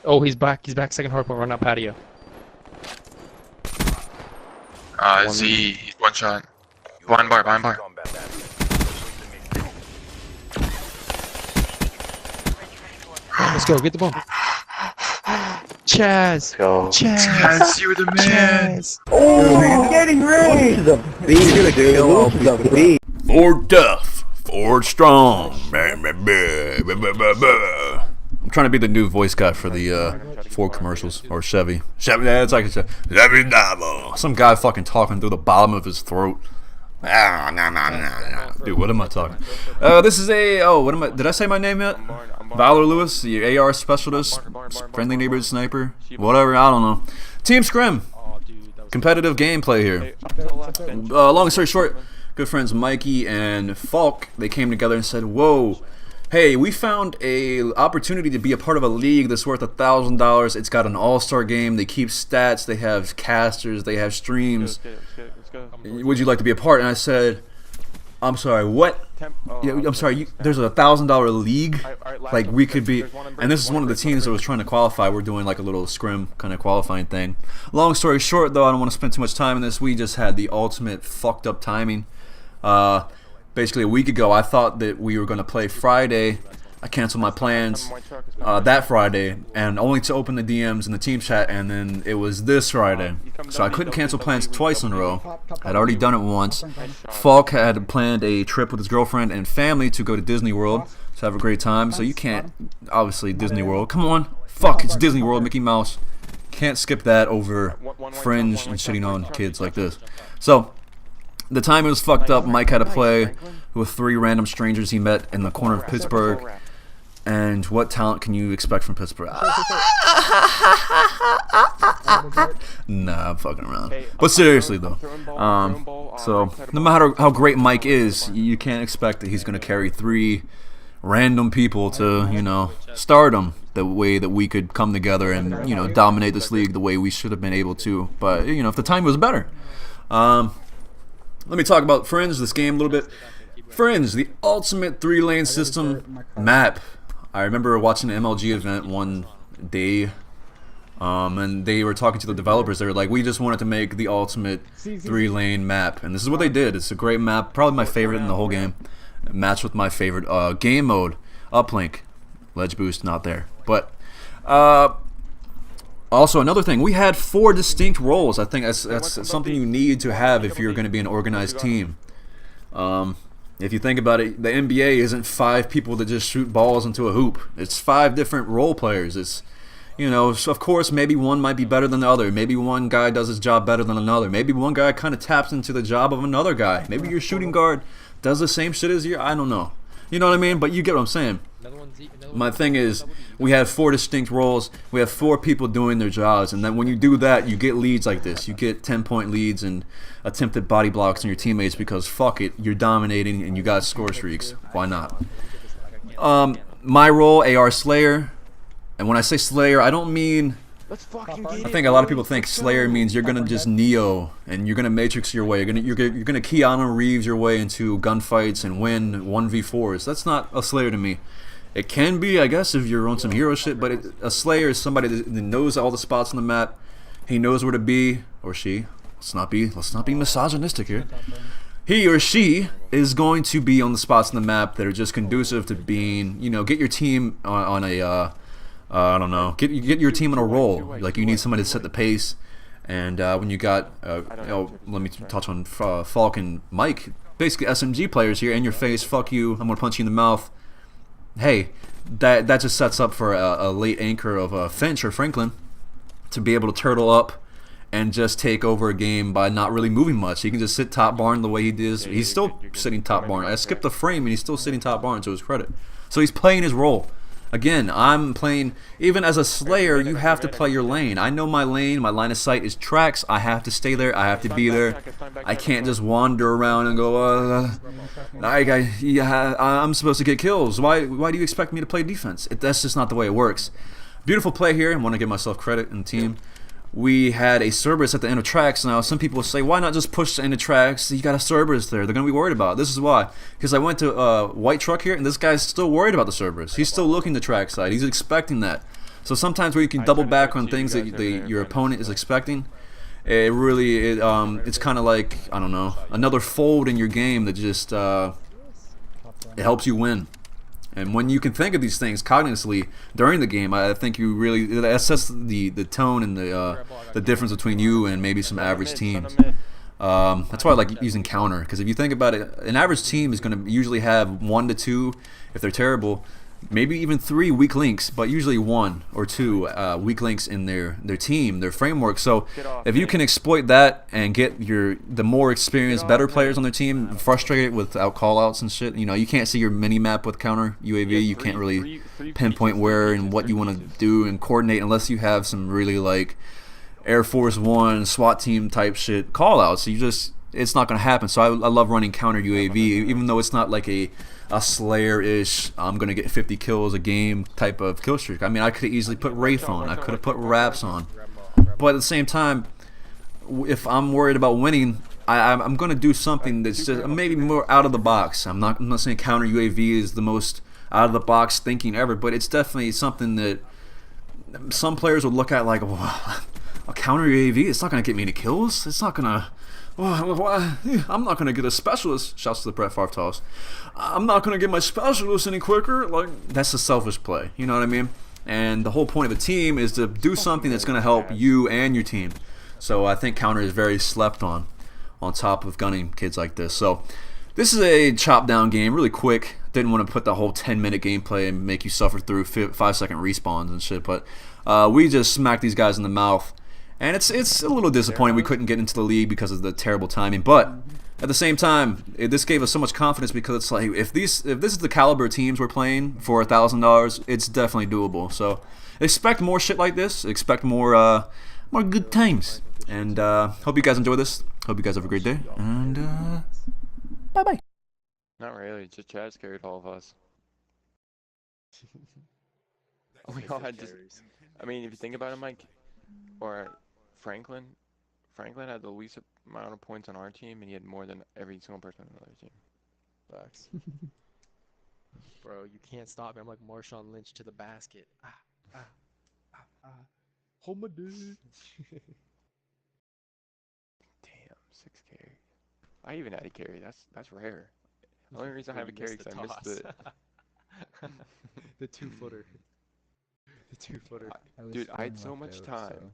Oh, he's back. He's back. Second hardpoint. Run out patio. Z, he's one shot. Behind bar, behind bar. Let's go. Get the bomb. Chaz. Go. Chaz, you were the man. Chaz. Oh, getting ready. Move to the beat, dude. Move to the beat. Ford tough, Ford strong. I'm trying to be the new voice guy for the Ford commercials or Chevy. Chevy, yeah, it's like a Chevy Davo. Some guy fucking talking through the bottom of his throat. Dude, what am I talking? This is what am I? Did I say my name yet? Valor Lewis, the AR specialist, friendly neighborhood sniper, whatever. I don't know. Team Scrim, competitive gameplay here. Long story short, good friends Mikey and Falk, they came together and said, "Whoa, hey, we found a opportunity to be a part of a league that's worth $1,000. It's got an all-star game. They keep stats. They have casters. They have streams. Would you like to be a part?" And I said, "I'm sorry, what? Yeah, I'm sorry, there's a $1,000 league? Like, we could be..." And this is one of the teams that was trying to qualify. We're doing like a little scrim kind of qualifying thing. Long story short, though, I don't want to spend too much time on this. We just had the ultimate fucked up timing. Basically, a week ago, I thought that we were going to play Friday. I canceled my plans that Friday, and only to open the DMs in the team chat, and then it was this Friday. So I couldn't cancel plans twice in a row. I'd already done it once. Falk had planned a trip with his girlfriend and family to go to Disney World to have a great time. So you can't, obviously, Disney World. Come on. Fuck, it's Disney World, Mickey Mouse. Can't skip that over Fringe and shitting on kids like this. So the timing was fucked up. Mike had to play with 3 random strangers he met in the corner of Pittsburgh. And what talent can you expect from Pittsburgh? Nah, I'm fucking around. But seriously though, so no matter how great Mike is, you can't expect that he's gonna carry 3 random people to, you know, stardom the way that we could come together and, you know, dominate this league the way we should have been able to. But, you know, if the time was better. Let me talk about Fringe, this game a little bit. Fringe, the ultimate 3-lane system map. I remember watching an MLG event one day, and they were talking to the developers. They were like, "We just wanted to make the ultimate 3-lane map," and this is what they did. It's a great map, probably my favorite in the whole game. Matched with my favorite game mode, uplink, ledge boost not there. But also another thing, we had 4 distinct roles. I think that's something you need to have if you're going to be an organized team. If you think about it, the NBA isn't 5 people that just shoot balls into a hoop. It's 5 different role players. It's, you know, so of course, maybe one might be better than the other. Maybe one guy does his job better than another. Maybe one guy kind of taps into the job of another guy. Maybe your shooting guard does the same shit as you. I don't know. You know what I mean? But you get what I'm saying. My thing is, we have 4 distinct roles. We have 4 people doing their jobs, and then when you do that, you get leads like this. You get 10-point leads and attempted body blocks on your teammates because fuck it, you're dominating and you got score streaks. Why not? My role, AR Slayer, and when I say Slayer, I don't mean. I think a lot of people think Slayer means you're gonna just Neo and you're gonna Matrix your way. You're gonna Keanu Reeves your way into gunfights and win 1v4s. That's not a Slayer to me. It can be, I guess, if you're on some hero shit, but a Slayer is somebody that knows all the spots on the map. He knows where to be, or she. Let's not be misogynistic here. He or she is going to be on the spots on the map that are just conducive to being, you know, get your team on a I don't know, get your team on a roll. Like, you need somebody to set the pace. And when you got, you know, let me touch on Falk and Mike, basically SMG players here, in your face, fuck you, I'm gonna punch you in the mouth. Hey, that just sets up for a late anchor of Finch or Franklin to be able to turtle up and just take over a game by not really moving much. He can just sit top barn the way he does. He's still sitting top barn. I skipped the frame and he's still sitting top barn to his credit. So he's playing his role. Again, I'm playing, even as a Slayer, you have to play your lane. I know my lane, my line of sight is tracks. I have to stay there, I have to be there. I can't just wander around and go, I'm supposed to get kills. Why do you expect me to play defense? That's just not the way it works. Beautiful play here. I want to give myself credit in the team. We had a Cerberus at the end of tracks. Now, some people say, why not just push the end of tracks? You got a Cerberus there. They're going to be worried about it. This is why. Because I went to White Truck here, and this guy's still worried about the Cerberus. He's still looking the track side. He's expecting that. So sometimes where you can double back on things that your opponent is expecting, it's kind of like, I don't know, another fold in your game that just it helps you win. And when you can think of these things cognitively during the game, I think you really assess the tone and the difference between you and maybe some average teams. That's why I like using counter, because if you think about it, an average team is going to usually have 1 to 2, if they're terrible, maybe even 3 weak links, but usually 1 or 2 weak links in their team, their framework. So if you can exploit that and get the more experienced, better players on their team frustrated without callouts and shit, you can't see your mini map with counter UAV. You can't really pinpoint where and what you want to do and coordinate unless you have some really like Air Force One SWAT team type shit callouts. It's not going to happen. So I love running counter UAV, even though it's not like a Slayer-ish, I'm going to get 50 kills a game type of kill streak. I mean, I could have easily put Wraith on. I could have put Raps on. But at the same time, if I'm worried about winning, I'm going to do something that's just maybe more out of the box. I'm not saying counter UAV is the most out of the box thinking ever, but it's definitely something that some players would look at like, wow, a counter UAV, it's not going to get me any kills. It's not going to... I'm not going to get a specialist. Shouts to the Brett Favre toss. I'm not going to get my specialist any quicker. Like, that's a selfish play. You know what I mean? And the whole point of a team is to do something that's going to help you and your team. So I think counter is very slept on top of gunning kids like this. So this is a chop down game, really quick. Didn't want to put the whole 10-minute gameplay and make you suffer through 5-second respawns and shit. But we just smacked these guys in the mouth. And it's a little disappointing we couldn't get into the league because of the terrible timing. But at the same time, this gave us so much confidence because it's like if this is the caliber of teams we're playing for $1,000, it's definitely doable. So expect more shit like this. Expect more good times. And hope you guys enjoy this. Hope you guys have a great day. And bye bye. Not really. Just Chad scared all of us. We all had just. I mean, if you think about it, Mike, or Franklin had the least amount of points on our team, and he had more than every single person on the other team. Facts. Bro, you can't stop me. I'm like Marshawn Lynch to the basket. Hold my dude. Damn, 6 carry. I even had a carry. That's rare. The only reason I have a carry is I missed the the 2-footer. The 2-footer. Dude, I had so much time